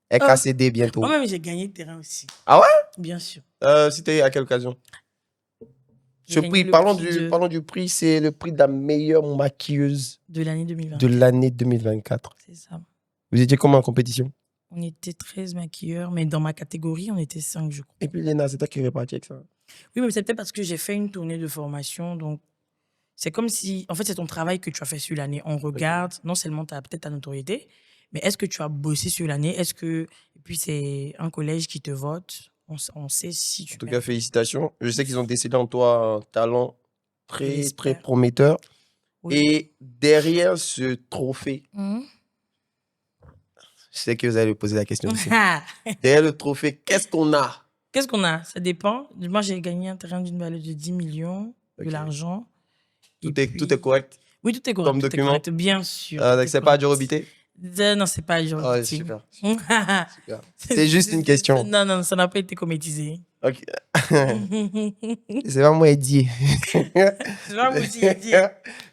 Elle Oh. KCD bientôt. Moi-même, j'ai gagné le terrain aussi. Ah ouais? Bien sûr. C'était à quelle occasion? J'ai Ce gagné prix, le parlons prix du prix, c'est le prix de la meilleure maquilleuse de l'année 2020. de l'année 2024. C'est ça. Vous étiez comment en compétition? On était 13 maquilleurs, mais dans ma catégorie, on était 5, je crois. Et puis Léna, c'est toi qui es réparti avec ça. Oui, mais c'est peut-être parce que j'ai fait une tournée de formation. Donc, c'est comme si, en fait, c'est ton travail que tu as fait sur l'année. On regarde, non seulement tu as peut-être ta notoriété, mais est-ce que tu as bossé sur l'année? Et puis, c'est un collège qui te vote. On sait si tu En tout mérites. cas, félicitations. Je sais qu'ils ont décelé en toi un talent très, très l'espère. prometteur. Oui. Et derrière ce trophée, Mhm. je sais que vous allez poser la question aussi. Derrière le trophée, qu'est-ce qu'on a? Qu'est-ce qu'on a? Ça dépend. Moi, j'ai gagné un terrain d'une valeur de 10 millions, de Ok. l'argent. Tout Et est puis- correct? Oui, tout est correct. Comme tout est document? correct, bien sûr. tout est C'est pas correct. du rebité? Non, c'est pas du Ah, rebité. super. Super. C'est juste une question. Non, non, ça n'a pas été cométisé. Ok. C'est C'est pas moi dit. pas vous qui ai dit.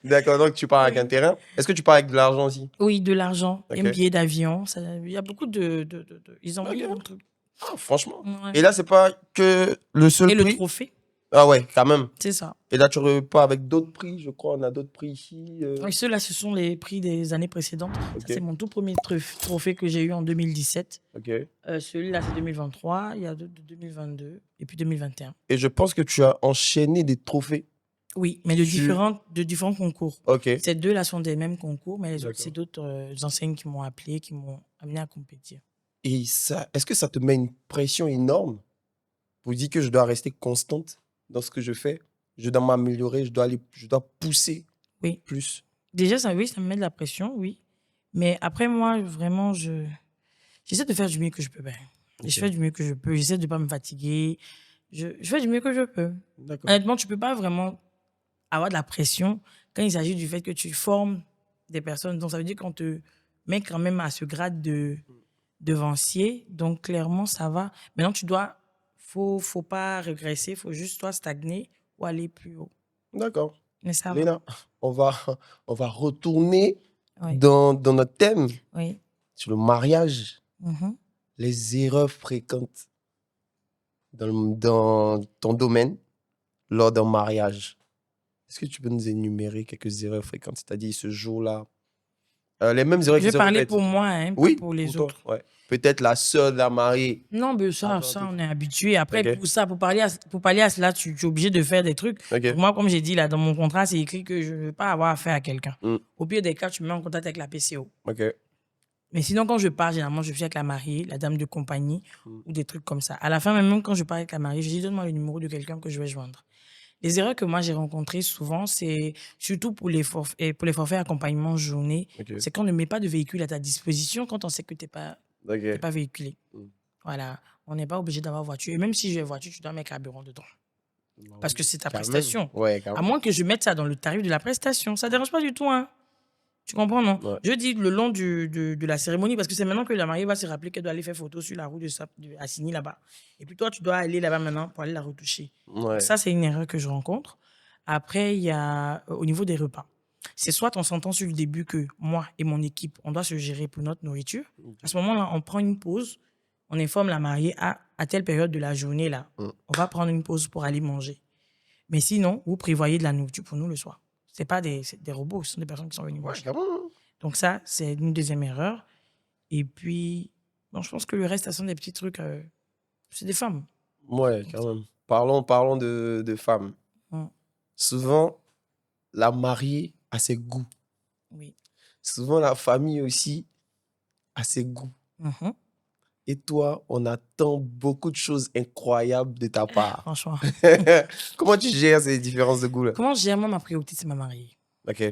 D'accord, donc tu pars avec un terrain. Est-ce que tu pars avec de l'argent aussi? Oui, de l'argent, Ok. un billet d'avion. Il y a beaucoup ils ont mis Ok. un truc. Ah, franchement. Ouais. Et là, c'est pas que le seul Et le prix. trophée. Ah ouais, quand même. C'est ça. Et là, tu repars avec d'autres prix, je crois. On a d'autres prix ici. Oui, ceux-là, ce sont les prix des années précédentes. Ça, Ok, c'est mon tout premier trophée que j'ai eu en 2017. ok. Celui-là, c'est 2023. Il y a de 2022 et puis 2021. Et je pense que tu as enchaîné des trophées. Oui, mais de Tu- différents concours. Ok. Ces deux-là sont des mêmes concours, mais les autres, D'accord. c'est d'autres enseignes qui m'ont appelé, qui m'ont amené à compétir. Et ça, est-ce que ça te met une pression énorme pour dire que je dois rester constante dans ce que je fais? Je dois m'améliorer, je dois pousser Oui. plus. Déjà, ça, oui, ça me met de la pression, oui. Mais après, moi, vraiment, j'essaie de faire du mieux que je peux. Ben. Et Ok. je fais du mieux que je peux. J'essaie de ne pas me fatiguer. Je fais du mieux que je peux. D'accord. Honnêtement, tu ne peux pas vraiment avoir de la pression quand il s'agit du fait que tu formes des personnes. Donc, ça veut dire qu'on te met quand même à ce grade de devancier. Donc, clairement, ça va. Maintenant, faut pas régresser. Il faut juste, toi, stagner ou aller plus haut. D'accord. Mais ça va. Léna, on va retourner Oui. dans notre thème Oui. sur le mariage, Mhm. les erreurs fréquentes dans ton domaine lors d'un mariage. Est-ce que tu peux nous énumérer quelques erreurs fréquentes? C'est-à-dire ce jour-là, les mêmes erreurs Je qui vais se parler répètent. pour moi, hein, pas Oui, pour les toi, autres. ouais. Peut-être la sœur de la mariée. Non, mais Ah, ça, ok. on est habitué. Après, Ok. pour parler à cela, tu es obligé de faire des trucs. Ok. Donc, moi, comme j'ai dit, là, dans mon contrat, c'est écrit que je ne veux pas avoir affaire à quelqu'un. Mm. Au pire des cas, tu me mets en contact avec la PCO. Ok. Mais sinon, quand je pars, généralement, je suis avec la mariée, la dame de compagnie ou des trucs comme ça. À la fin, même quand je pars avec la mariée, je dis donne-moi le numéro de quelqu'un que je vais joindre. Les erreurs que moi j'ai rencontrées souvent, c'est surtout pour les forfaits accompagnement journée, Ok. c'est qu'on ne met pas de véhicule à ta disposition quand on sait que tu n'es Ok. pas véhiculé. Mm. Voilà, on n'est pas obligé d'avoir voiture. Et même si j'ai voiture, tu dois mettre carburant dedans. Parce que c'est ta Quand même. prestation. Ouais, quand À même. moins que je mette ça dans le tarif de la prestation. Ça ne dérange pas du tout, hein. Tu comprends, non? Ouais. Je dis le long de la cérémonie, parce que c'est maintenant que la mariée va se rappeler qu'elle doit aller faire photo sur la roue de Assigny là-bas. Et puis toi, tu dois aller là-bas maintenant pour aller la retoucher. Ouais. Donc ça, c'est une erreur que je rencontre. Après, il y a au niveau des repas. C'est soit on s'entend sur le début que moi et mon équipe, on doit se gérer pour notre nourriture. Ok. À ce moment-là, on prend une pause. On informe la mariée à telle période de la journée, là, Mm. on va prendre une pause pour aller manger. Mais sinon, vous prévoyez de la nourriture pour nous le soir. Ce n'est pas des robots, ce sont des personnes qui sont venues Ouais, manger. quand même. Donc ça, c'est une deuxième erreur. Et puis, bon, je pense que le reste, ça sont des petits trucs. C'est des femmes. Ouais, quand même. Parlons de femmes. Mm. Souvent, la mariée a ses goûts. Oui. Souvent, la famille aussi a ses goûts. Mhm. Et toi, on attend beaucoup de choses incroyables de ta part. Franchement. Comment tu gères ces différences de goût là? Comment je gère, moi, ma priorité, c'est ma mariée. Ok.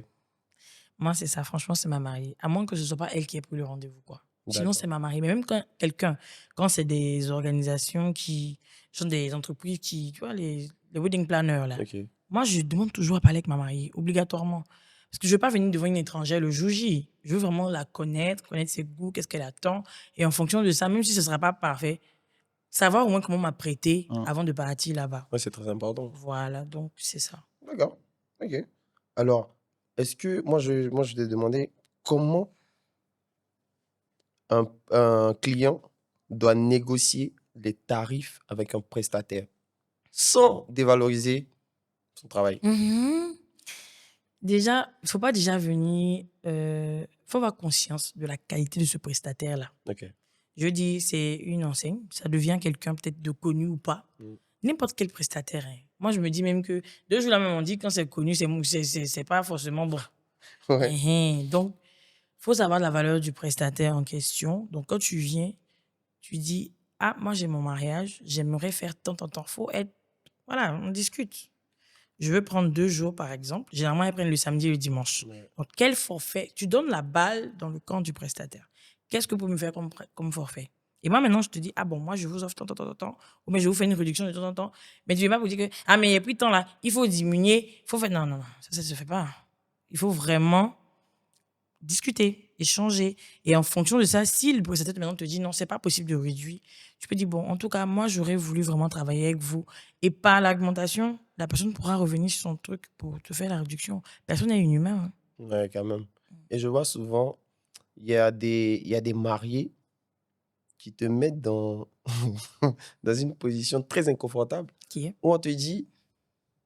Moi, c'est ça. Franchement, c'est ma mariée. À moins que ce ne soit pas elle qui ait pris le rendez-vous, quoi. Sinon, D'accord. c'est ma mariée. Mais même quand c'est des organisations qui sont des entreprises qui, tu vois, les wedding planners, là. Ok. Moi, je demande toujours à parler avec ma mariée, obligatoirement. Parce que je ne veux pas venir devant une étrangère le jour J. Je veux vraiment la connaître ses goûts, qu'est-ce qu'elle attend. Et en fonction de ça, même si ce ne sera pas parfait, savoir au moins comment m'apprêter avant de partir là-bas. Ouais, c'est très important. Voilà, donc c'est ça. D'accord. Ok. Alors, est-ce que moi je t'ai demandé comment un client doit négocier les tarifs avec un prestataire sans dévaloriser son travail? Mhm. Déjà, il ne faut pas déjà venir. Faut avoir conscience de la qualité de ce prestataire-là. Ok. Je dis, c'est une enseigne, ça devient quelqu'un peut-être de connu ou pas. N'importe quel prestataire. Hein. Moi, je me dis même que 2 jours là même, on dit quand c'est connu, c'est pas forcément bon. Ouais. Donc, il faut savoir la valeur du prestataire en question. Donc, quand tu viens, tu dis, ah, moi, j'ai mon mariage, j'aimerais faire tant. Faut être. Voilà, on discute. Je veux prendre 2 jours, par exemple. Généralement, ils prennent le samedi et le dimanche. Ouais. Donc, quel forfait? Tu donnes la balle dans le camp du prestataire. Qu'est-ce que vous pouvez me faire comme forfait? Et moi, maintenant, je te dis, ah bon, moi, je vous offre tant. Ou mais je vous fais une réduction de temps. Mais tu ne vas pas vous dire que, ah, mais il n'y a plus de temps là, il faut diminuer, il faut faire. Non, ça ne se fait pas. Il faut vraiment discuter, échanger. Et en fonction de ça, si le prestataire maintenant te dit non, c'est pas possible de réduire, tu peux dire bon, en tout cas, moi, j'aurais voulu vraiment travailler avec vous. Et par l'augmentation, la personne pourra revenir sur son truc pour te faire la réduction. Personne n'est inhumain. Hein. Ouais, quand même. Et je vois souvent, il y a des mariés qui te mettent dans une position très inconfortable Qui est? où on te dit,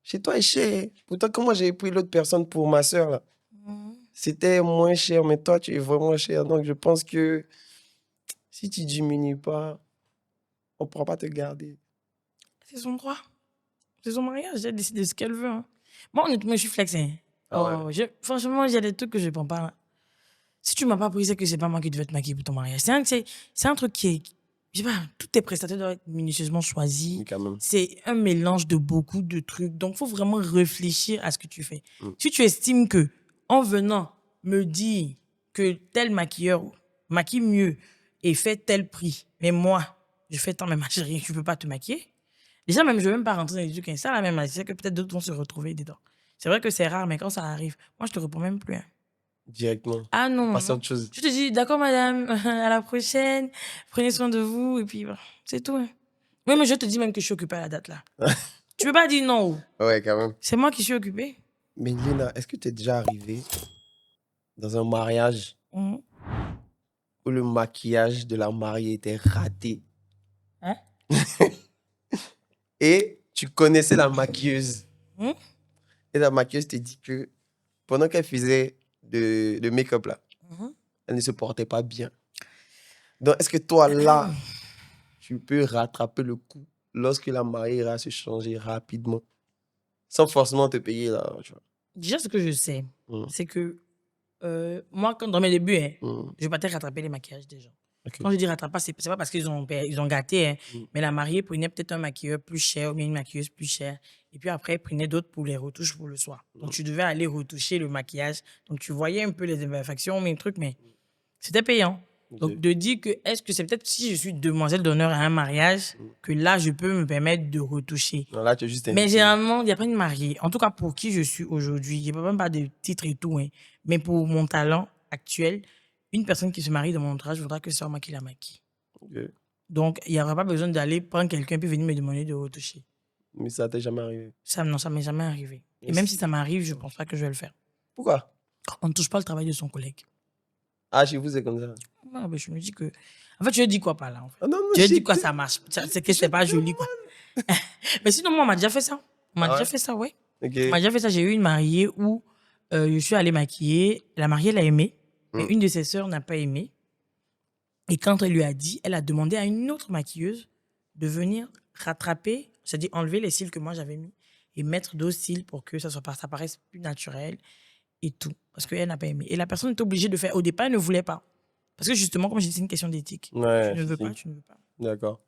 Chez toi, est cher. Pourtant, comment j'ai pris l'autre personne pour ma soeur, là? C'était moins cher, mais toi, tu es vraiment cher. Donc, je pense que si tu diminues pas, on ne pourra pas te garder. C'est son droit. C'est son mariage. Elle décide de ce qu'elle veut. Hein. Moi, honnêtement, je suis flex. Hein. Ah ouais. Franchement, il y a des trucs que je ne prends pas. Si tu ne m'as pas pris, c'est que c'est pas moi qui devais te maquiller pour ton mariage. C'est un truc qui est... Je sais pas, tous tes prestataires doivent être minutieusement choisis. Mais quand même. C'est un mélange de beaucoup de trucs. Donc, il faut vraiment réfléchir à ce que tu fais. Mm. Si tu estimes que, en venant me dire que tel maquilleur maquille mieux et fait tel prix, mais moi, je fais tant, mais ma chérie, je ne peux pas te maquiller. Déjà, même, je ne veux même pas rentrer dans les trucs comme ça, là, même, c'est que peut-être d'autres vont se retrouver dedans. C'est vrai que c'est rare, mais quand ça arrive, moi, je te réponds même plus. Hein. Directement. Ah non, Passe à non. autre chose. Je te dis, d'accord, madame, à la prochaine, prenez soin de vous, et puis, c'est tout. Hein. Oui, mais je te dis même que je suis occupée à la date, là. Tu peux pas dire non. Ouais, quand même. C'est moi qui suis occupée. Mais Lina, est-ce que tu es déjà arrivé dans un mariage Mhm. où le maquillage de la mariée était raté Hein? et tu connaissais la maquilleuse Mhm. et la maquilleuse te dit que pendant qu'elle faisait de make-up là, Mhm. elle ne se portait pas bien. Donc, est-ce que toi, là, tu peux rattraper le coup lorsque la mariée ira se changer rapidement sans forcément te payer là, tu vois? Déjà, ce que je sais, Mm. c'est que moi, quand, dans mes débuts, hein, Mm. je partais rattraper les maquillages des gens. Ok. Quand je dis rattraper, c'est pas parce qu'ils ont gâté, hein, Mm. mais la mariée prenait peut-être un maquilleur plus cher ou bien une maquilleuse plus chère. Et puis après, elle prenait d'autres pour les retouches pour le soir. Donc, tu devais aller retoucher le maquillage. Donc, tu voyais un peu les imperfections, mais trucs, mais c'était payant. Donc, Ok. de dire que est-ce que c'est peut-être si je suis demoiselle d'honneur à un mariage que là, je peux me permettre de retoucher. Non, là, tu es juste Mais invité. généralement, il n'y a pas une mariée. En tout cas, pour qui je suis aujourd'hui, je ne parle même pas de titre et tout, hein, mais pour mon talent actuel, une personne qui se marie dans mon entourage voudra que ce soit moi qui la maquille. Ok. Donc, il n'y aura pas besoin d'aller prendre quelqu'un puis venir me demander de retoucher. Mais ça t'est jamais arrivé. Ça, non, ça ne m'est jamais arrivé. Et Mais même si- si ça m'arrive, je ne pense pas que je vais le faire. Pourquoi? On ne touche pas le travail de son collègue. Ah, chez vous, c'est comme ça. Ah, ben, je me dis que... En fait, je dis quoi par là, en fait? Ah non, non, Je dis j'ai quoi, dit- ça marche. C'est que c'est pas joli, quoi. Mais sinon, moi, on m'a déjà fait ça. On m'a Ah déjà ouais? fait ça, ouais. Ok. On m'a déjà fait ça. J'ai eu une mariée où je suis allée maquiller. La mariée l'a aimé, mais une de ses sœurs n'a pas aimé. Et quand elle lui a dit, elle a demandé à une autre maquilleuse de venir rattraper, c'est-à-dire enlever les cils que moi j'avais mis et mettre d'autres cils pour que ça paraisse plus naturel et tout. Parce qu'elle n'a pas aimé. Et la personne était obligée de faire. Au départ, elle ne voulait pas. Parce que justement, comme j'ai dit, c'est une question d'éthique. Ouais, Tu ne veux si. pas, tu ne veux pas. D'accord.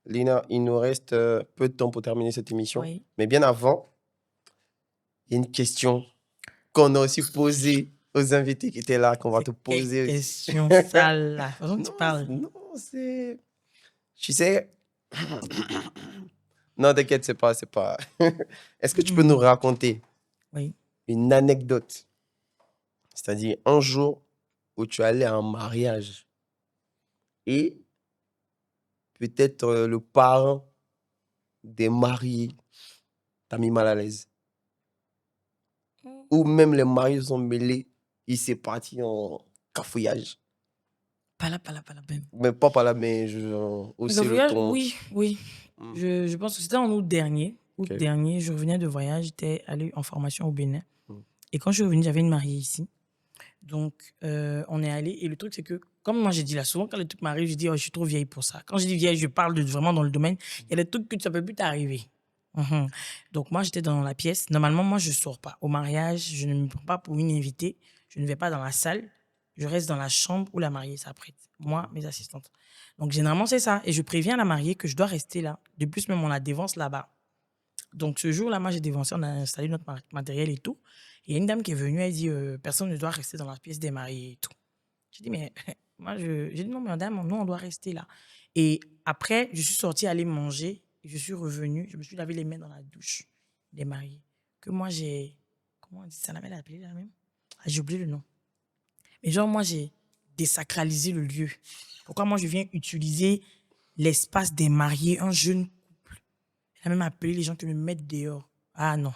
Lina, il nous reste peu de temps pour terminer cette émission. Oui. Mais bien avant, il y a une question qu'on a aussi posée aux invités qui étaient là, qu'on va te poser Quelle aussi. question sale, là. De toute façon, tu parles. Non, c'est... Tu sais... Non, t'inquiète, c'est pas... Est-ce que tu peux nous raconter Oui. une anecdote? C'est-à-dire un jour où tu allais à un mariage et peut-être le parent des mariés t'a mis mal à l'aise. Ou même les mariés sont mêlés, il s'est parti en cafouillage. Pas là. Ben. Mais pas par là, mais aussi le ton. Oui. Mm. Je pense que c'était en août dernier. Ok. Je revenais de voyage, j'étais allée en formation au Bénin. Mm. Et quand je suis revenue, j'avais une mariée ici. Donc, on est allé. Et le truc, c'est que, comme moi, j'ai dit là, souvent, quand le truc m'arrive, je dis, oh, je suis trop vieille pour ça. Quand je dis vieille, je parle vraiment dans le domaine. Il y a des trucs que ça ne peut plus t'arriver. Mhm. Donc, moi, j'étais dans la pièce. Normalement, moi, je ne sors pas. Au mariage, je ne me prends pas pour une invitée. Je ne vais pas dans la salle. Je reste dans la chambre où la mariée s'apprête. Moi, mes assistantes. Donc, généralement, c'est ça. Et je préviens la mariée que je dois rester là. De plus, même, on la dévance là-bas. Donc, ce jour-là, moi, j'ai dévancé. On a installé notre matériel et tout. Et il y a une dame qui est venue. Elle dit, personne ne doit rester dans la pièce des mariés et tout. J'ai dit, mais moi, j'ai dit, non, mais madame, nous, on doit rester là. Et après, je suis sortie aller manger. Je suis revenue. Je me suis lavé les mains dans la douche des mariés. Que moi, j'ai... Comment on dit ça? Elle a appelé là même? Ah, j'ai oublié le nom. Mais genre, moi, j'ai désacralisé le lieu. Pourquoi moi, je viens utiliser l'espace des mariés, un jeune couple? Elle a même appelé les gens qui me mettent dehors. Ah non,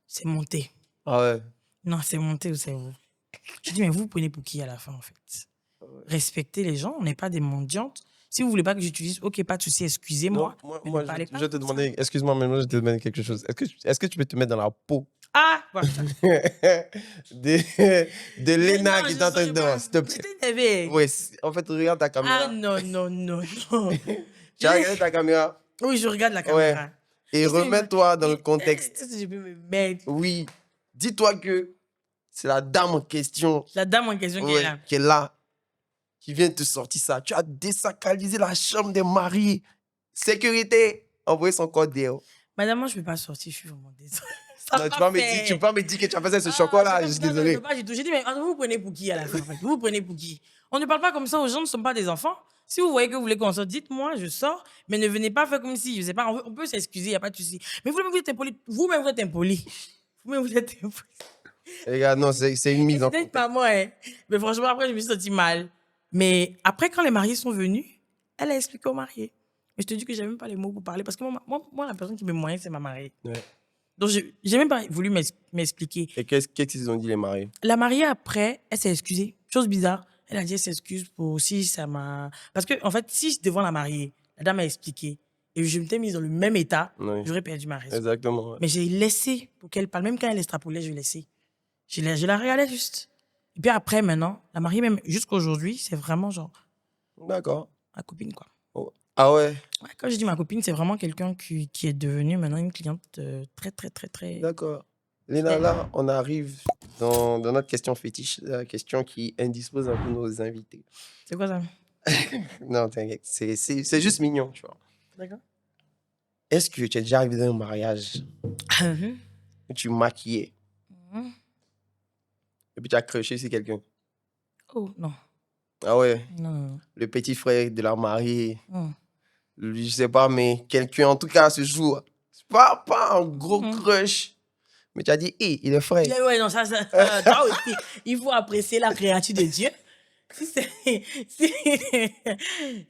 c'est monté. Ah ouais. Non, c'est monté ou c'est vous. Je dis, mais vous prenez pour qui à la fin, en fait? Respectez les gens, on n'est pas des mendiantes. Si vous voulez pas que j'utilise, ok, pas de souci, Non, excusez-moi. moi, Mais ne moi parlez je pas vais te comme ça. demander, excuse-moi, mais moi, je vais te demander quelque chose. Est-ce que tu peux te mettre dans la peau Ah, voilà ça. de, de Mais Lena non, qui je est en train saurais de pas. danser, s'il te Tu plaît? t'es énervé. Oui, en fait, regarde ta Ah caméra. non, non, non, non. Tu as regardé ta caméra? Oui, je regarde la Ouais. caméra. Et Est-ce que, remets-toi dans le contexte. est-ce que je peux me mettre? Oui. Dis-toi que c'est la dame en question, La dame en question qui est ouais, là. qui est là, qui vient te sortir ça. Tu as désacralisé la chambre des mariés. Sécurité. Envoyez son code DO. Madame, moi, je ne peux pas sortir, je suis vraiment désolée. Ça Non, va tu pas vas me dire, tu faire. peux pas me dire que tu as fait ce Ah, chocolat. Je suis non, non, je désolé. peux pas du tout. J'ai dit, mais vous vous prenez pour qui à la fin en fait? Vous vous prenez pour qui? On ne parle pas comme ça aux gens, ne sont pas des enfants. Si vous voyez que vous voulez qu'on sorte, dites-moi, je sors, mais ne venez pas faire comme si, je sais pas, on peut s'excuser, il n'y a pas de souci. Mais vous-même, vous êtes impoli. Vous-même, vous êtes impoli. Vous-même, vous êtes impoli. Les gars, non, c'est une Et mise en peut-être contexte. pas moi, hein. Mais franchement, après, je me suis sentie mal. Mais après, quand les mariés sont venus, elle a expliqué aux mariés. Mais je te dis que j'avais même pas les mots pour parler parce que moi la personne qui me moyen, c'est ma mariée. Ouais. Donc, j'ai même pas voulu m'expliquer. Et qu'est-ce qu'ils ont dit, les mariés? La mariée, après, elle s'est excusée. Chose bizarre. Elle a dit, elle s'excuse pour si ça m'a... Parce que, en fait, si devant la mariée, la dame a expliqué et je m'étais mise dans le même état, Oui. j'aurais perdu ma raison. Exactement. Ouais. Mais j'ai laissé pour qu'elle parle. Même quand elle extrapolait, je laissais. Je la regardais juste. Et puis après, maintenant, la mariée, même jusqu'à aujourd'hui, c'est vraiment genre D'accord. ma copine, quoi. Oh. Ah ouais, Ouais, quand je dis ma copine, c'est vraiment quelqu'un qui est devenu maintenant une cliente très, très, très, très... d'accord. Léna, là, on arrive dans notre question fétiche, la question qui indispose un peu nos invités. C'est quoi ça? Non, t'inquiète, c'est juste mignon, tu vois. D'accord. Est-ce que tu es déjà arrivé dans un mariage où tu maquillais et puis tu as crushé sur quelqu'un? Oh, non. Ah ouais, Non, non, non. le petit frère de la mariée, Hmm. je sais pas, mais quelqu'un, en tout cas, ce jour, c'est pas un gros Mhm. crush, mais tu as dit, hé, il est frère. Ouais, non, ça, toi aussi, il faut apprécier la créature de Dieu. Si c'est si,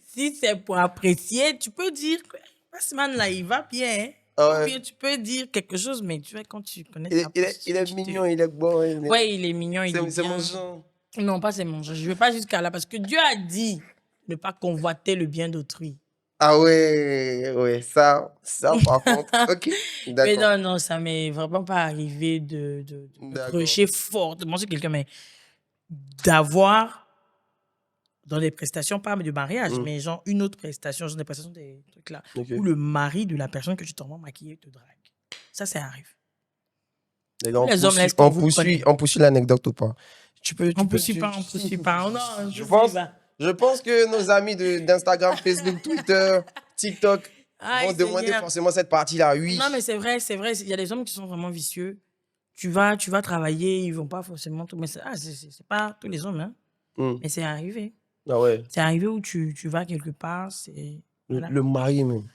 si c'est pour apprécier, tu peux dire que ce man-là, il va bien. Hein? Ah Ou ouais. bien tu peux dire quelque chose, mais tu vois, quand tu connais Il ta il est posture, mignon, il est bon. Ouais, il est mignon, il est C'est bien. mon genre. Non, pas c'est mon genre. Je ne vais pas jusqu'à là parce que Dieu a dit ne pas convoiter le bien d'autrui. Ah ouais, ouais, ça par contre. Ok, Mais d'accord. non, ça m'est vraiment pas arrivé de D'accord. rusher fortement sur quelqu'un, mais d'avoir dans les prestations, pas de mariage, Mm. mais genre une autre prestation, genre des prestations des trucs là, Ok. où le mari de la personne que tu t'envoies maquiller te drague. Ça arrive. Les gars, Les hommes, là, est-ce qu'on vous connaît? on poursuit l'anecdote ou pas? On ne poursuit pas, on ne poursuit pas. Non, Je pense que nos amis d'Instagram, Facebook, Twitter, TikTok vont demander Seigneur. forcément cette partie-là. Oui. Non, mais c'est vrai. Il y a des hommes qui sont vraiment vicieux. Tu vas travailler, ils ne vont pas forcément tout. Mais c'est pas tous les hommes, hein. Mm. Mais c'est arrivé. Ah ouais. C'est arrivé où tu vas quelque part, c'est... Voilà. Le mari même.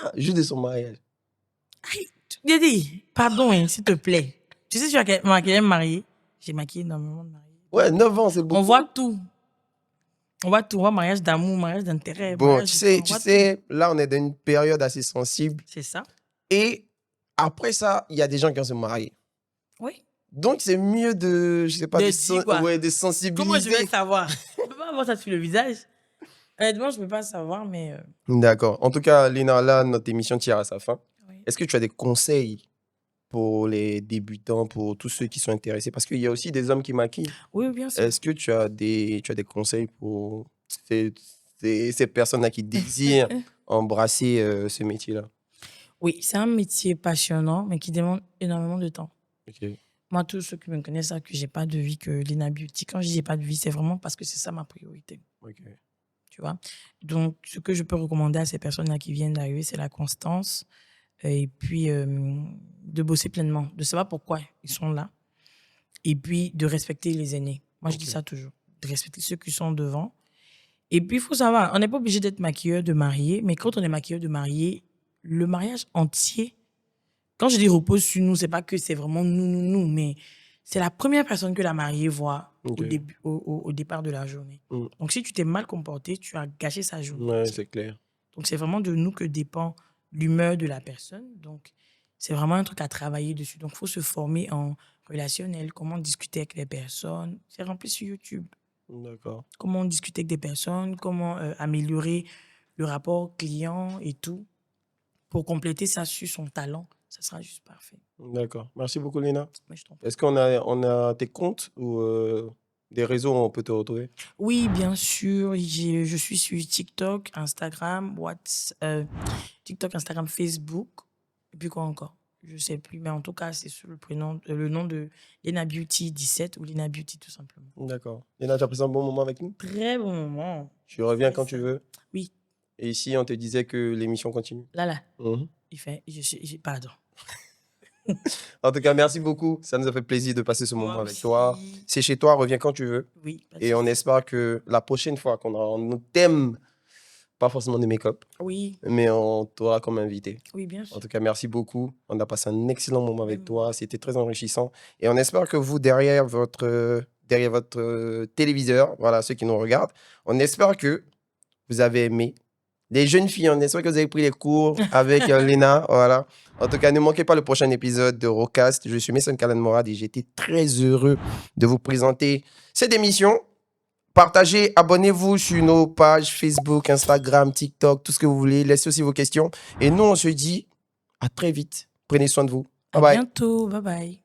Ah, juste de son mariage. J'ai dit, pardon, hein, s'il te plaît. Tu sais, tu as maquillé un marié. J'ai maquillé énormément de mariés. Ouais, 9 ans, c'est beaucoup. On voit tout. On voit mariage d'amour, mariage d'intérêt. Bon, mariage tu on voit sais, là, on est dans une période assez sensible. tout. C'est ça. Et après ça, il y a des gens qui vont se marier. Oui. Donc, c'est mieux de, je sais pas, De dire quoi? ouais, de sensibiliser. Comment je vais savoir? Je ne peux pas avoir ça sur le visage. Honnêtement, je ne peux pas savoir, mais... D'accord. En tout cas, Lina, là, notre émission tire à sa fin. Oui. Est-ce que tu as des conseils pour les débutants, pour tous ceux qui sont intéressés? Parce qu'il y a aussi des hommes qui maquillent. Oui, bien sûr. Est-ce que tu as des conseils pour ces personnes-là qui désirent embrasser ce métier-là? Oui, c'est un métier passionnant, mais qui demande énormément de temps. Ok. Moi, tous ceux qui me connaissent savent que je n'ai pas de vie que Lina Beauty. Quand je dis j'ai pas de vie, c'est vraiment parce que c'est ça ma priorité. Ok. Tu vois? Donc, ce que je peux recommander à ces personnes-là qui viennent d'arriver, c'est la constance et puis de bosser pleinement, de savoir pourquoi ils sont là et puis de respecter les aînés. Moi, je dis ça toujours, de respecter ceux qui sont devant. Et puis, il faut savoir, on n'est pas obligé d'être maquilleur de mariée, mais quand on est maquilleur de mariée, le mariage entier, quand je dis repose sur nous, c'est pas que c'est vraiment nous, mais c'est la première personne que la mariée voit au départ de la journée. Mm. Donc, si tu t'es mal comporté, tu as gâché sa journée. Ouais, c'est clair. Donc, c'est vraiment de nous que dépend l'humeur de la personne. Donc, c'est vraiment un truc à travailler dessus. Donc, il faut se former en relationnel, comment discuter avec les personnes. C'est rempli sur YouTube. D'accord. Comment discuter avec des personnes, comment améliorer le rapport client et tout. Pour compléter ça sur son talent, ça sera juste parfait. D'accord. Merci beaucoup, Léna. Mais je t'en prie. Est-ce qu'on a tes comptes ou des réseaux où on peut te retrouver? Oui, bien sûr, je suis sur TikTok, Instagram, TikTok, Instagram, Facebook. Et puis quoi encore? Je sais plus, mais en tout cas, c'est sur le nom de Lena Beauty 17 ou Lena Beauty tout simplement. D'accord. Léna, tu as passé un bon moment avec nous? Très bon moment. Tu reviens C'est quand tu ça. veux. Oui, Et ici, on te disait que l'émission continue. là, Mhm. pardon. En tout cas, merci beaucoup. Ça nous a fait plaisir de passer ce Moi moment avec toi. aussi. C'est chez toi, reviens quand tu veux. Oui, pas de Et on souci. espère que la prochaine fois qu'on aura nos thèmes, pas forcément de make-up, Oui, mais on t'aura comme invité. oui, bien En sûr. tout cas, merci beaucoup. On a passé un excellent moment avec Même toi. moi. C'était très enrichissant. Et on espère que vous, derrière votre téléviseur, voilà, ceux qui nous regardent, on espère que vous avez aimé. Les jeunes filles, on espère que vous avez pris les cours avec Léna. Voilà. En tout cas, ne manquez pas le prochain épisode de Rocast. Je suis Mason Kalan Morad et j'étais très heureux de vous présenter cette émission. Partagez, abonnez-vous sur nos pages Facebook, Instagram, TikTok, tout ce que vous voulez. Laissez aussi vos questions. Et nous, on se dit à très vite. Prenez soin de vous. À Bye bye. bientôt. Bye bye.